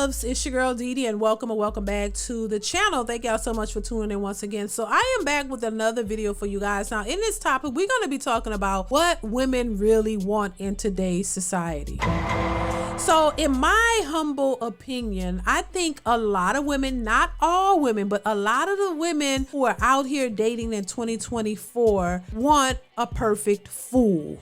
loves, it's your girl DeeDee, and welcome back to the channel. Thank y'all so much for tuning in once again. So I am back with another video for you guys. Now in this topic, we're going to be talking about what women really want in today's society. So in my humble opinion, I think a lot of women, not all women, but a lot of the women who are out here dating in 2024 want a perfect fool.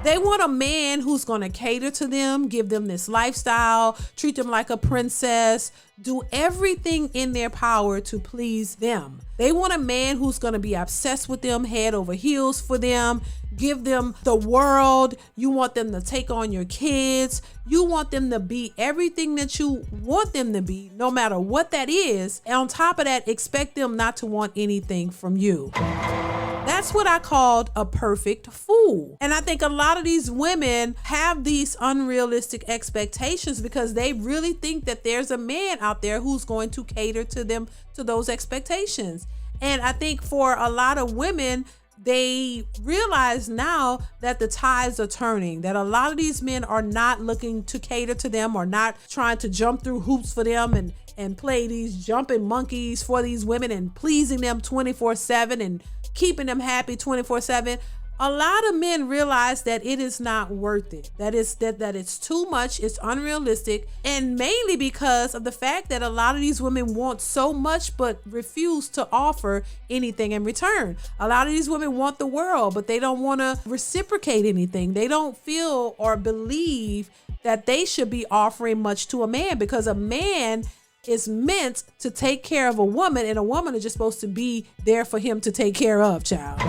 They want a man who's going to cater to them, give them this lifestyle, treat them like a princess, do everything in their power to please them. They want a man who's going to be obsessed with them, head over heels for them, give them the world. You want them to take on your kids. You want them to be everything that you want them to be, no matter what that is. And on top of that, expect them not to want anything from you. That's what I called a perfect fool. And I think a lot of these women have these unrealistic expectations because they really think that there's a man out there who's going to cater to them, to those expectations. And I think for a lot of women, they realize now that the tides are turning, that a lot of these men are not looking to cater to them or not trying to jump through hoops for them and play these jumping monkeys for these women and pleasing them 24/7 and keeping them happy 24/7. A lot of men realize that it is not worth it, that it's too much, it's unrealistic, and mainly because of the fact that a lot of these women want so much but refuse to offer anything in return. A lot of these women want the world, but they don't want to reciprocate anything. They don't feel or believe that they should be offering much to a man, because a man is meant to take care of a woman, and a woman is just supposed to be there for him to take care of, child.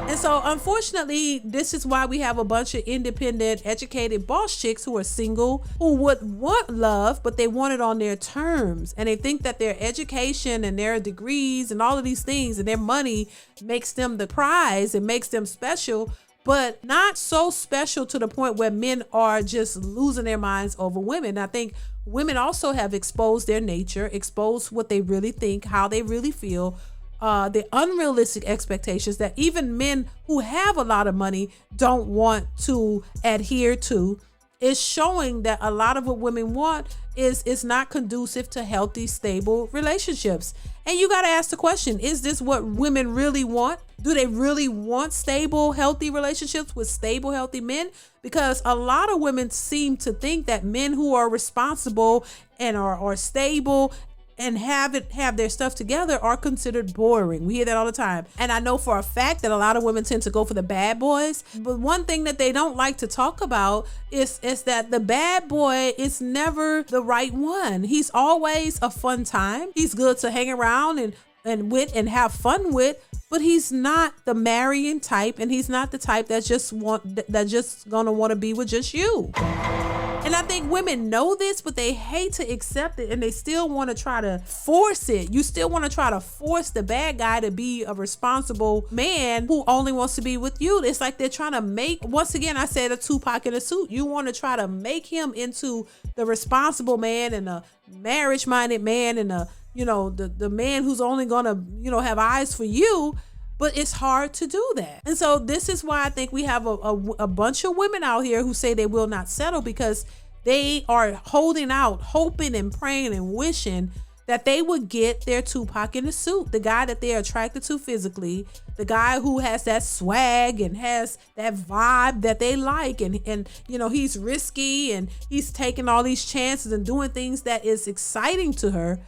And so unfortunately, this is why we have a bunch of independent, educated boss chicks who are single, who would want love, but they want it on their terms. And they think that their education and their degrees and all of these things and their money makes them the prize and makes them special, but not so special to the point where men are just losing their minds over women. I think women also have exposed their nature, exposed what they really think, how they really feel, the unrealistic expectations that even men who have a lot of money don't want to adhere to. Is showing that a lot of what women want is not conducive to healthy, stable relationships. And you got to ask the question, is this what women really want? Do they really want stable, healthy relationships with stable, healthy men? Because a lot of women seem to think that men who are responsible and are stable and have their stuff together are considered boring. We hear that all the time. And I know for a fact that a lot of women tend to go for the bad boys. But one thing that they don't like to talk about is that the bad boy is never the right one. He's always a fun time. He's good to hang around and with and have fun with, but he's not the marrying type, and he's not the type that's just gonna want to be with just you. And I think women know this, but they hate to accept it, and they still want to try to force it. You still want to try to force the bad guy to be a responsible man who only wants to be with you. It's like they're trying to make, once again, I said a Tupac in a suit. You want to try to make him into the responsible man and a marriage-minded man and the man who's only gonna, have eyes for you. But it's hard to do that. And so this is why I think we have a bunch of women out here who say they will not settle, because they are holding out, hoping and praying and wishing that they would get their Tupac in the suit, the guy that they're attracted to physically, the guy who has that swag and has that vibe that they like, and he's risky and he's taking all these chances and doing things that is exciting to her.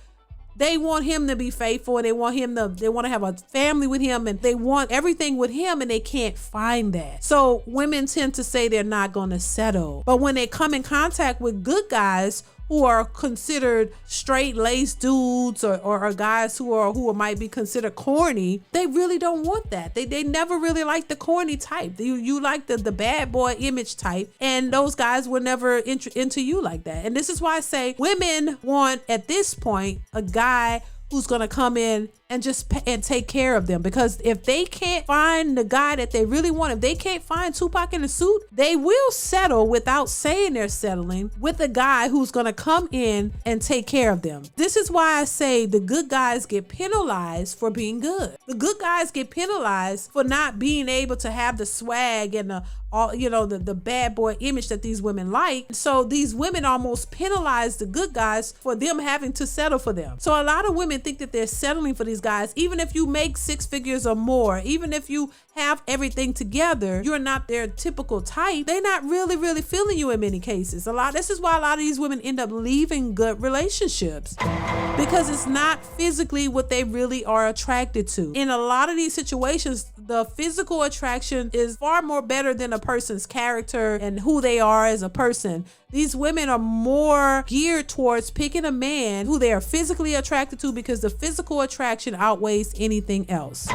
They want him to be faithful, and they want to have a family with him, and they want everything with him, and they can't find that. So women tend to say they're not going to settle. But when they come in contact with good guys who are considered straight-laced dudes or guys who might be considered corny, they really don't want that. They never really like the corny type. You like the bad boy image type, and those guys were never into you like that. And this is why I say women want, at this point, a guy who's going to come in and just and take care of them. Because if they can't find the guy that they really want, if they can't find Tupac in a suit, they will settle without saying they're settling with a guy who's going to come in and take care of them. This is why I say the good guys get penalized for being good. The good guys get penalized for not being able to have the swag and the bad boy image that these women like. So these women almost penalize the good guys for them having to settle for them. So a lot of women think that they're settling for these guys. Even if you make 6 figures or more, even if you have everything together, you're not their typical type. They're not really feeling you in many cases. This is why a lot of these women end up leaving good relationships, because it's not physically what they really are attracted to. In a lot of these situations, the physical attraction is far more better than a person's character and who they are as a person. These women are more geared towards picking a man who they are physically attracted to, because the physical attraction outweighs anything else.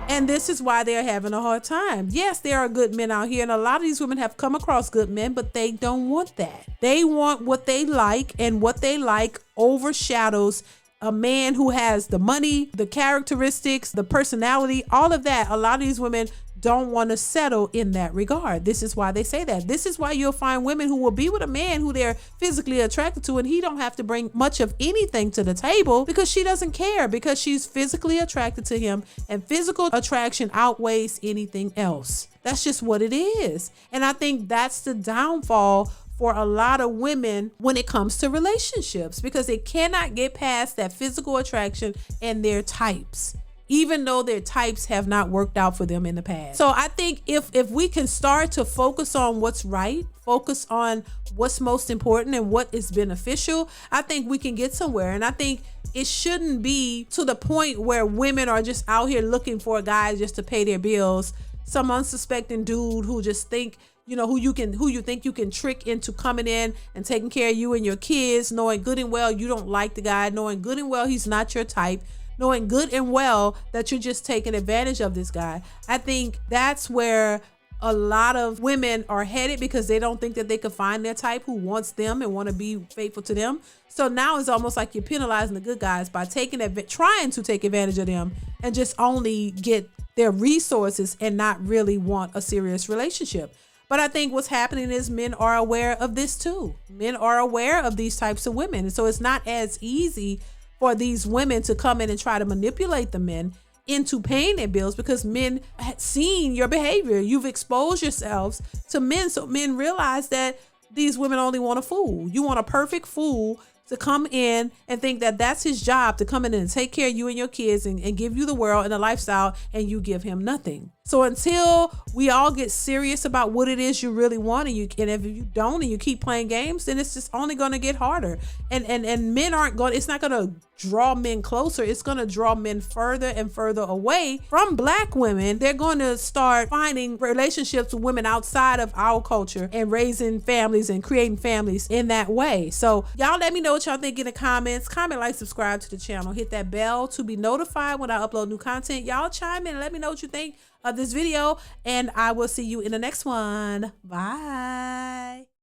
And this is why they're having a hard time. Yes, there are good men out here, and a lot of these women have come across good men, but they don't want that. They want what they like, and what they like overshadows a man who has the money, the characteristics, the personality, all of that. A lot of these women don't want to settle in that regard. This is why they say that. This is why you'll find women who will be with a man who they're physically attracted to, and he don't have to bring much of anything to the table, because she doesn't care, because she's physically attracted to him, and physical attraction outweighs anything else. That's just what it is. And I think that's the downfall for a lot of women when it comes to relationships, because they cannot get past that physical attraction and their types, even though their types have not worked out for them in the past. So I think if we can start to focus on what's right, focus on what's most important and what is beneficial, I think we can get somewhere. And I think it shouldn't be to the point where women are just out here looking for a guy just to pay their bills. Some unsuspecting dude who just think, who you think you can trick into coming in and taking care of you and your kids, knowing good and well you don't like the guy, knowing good and well he's not your type, knowing good and well that you're just taking advantage of this guy. I think that's where a lot of women are headed, because they don't think that they could find their type who wants them and want to be faithful to them. So now it's almost like you're penalizing the good guys by trying to take advantage of them and just only get their resources and not really want a serious relationship. But I think what's happening is men are aware of this too. Men are aware of these types of women. And so it's not as easy for these women to come in and try to manipulate the men into paying their bills, because men had seen your behavior. You've exposed yourselves to men. So men realize that these women only want a fool. You want a perfect fool to come in and think that that's his job, to come in and take care of you and your kids and give you the world and a lifestyle, and you give him nothing. So until we all get serious about what it is you really want, and if you don't and you keep playing games, then it's just only going to get harder. And men aren't going, it's not going to draw men closer. It's going to draw men further and further away from Black women. They're going to start finding relationships with women outside of our culture and raising families and creating families in that way. So y'all let me know what y'all think in the comments. Comment, like, subscribe to the channel. Hit that bell to be notified when I upload new content. Y'all chime in and let me know what you think of this video, and I will see you in the next one. Bye.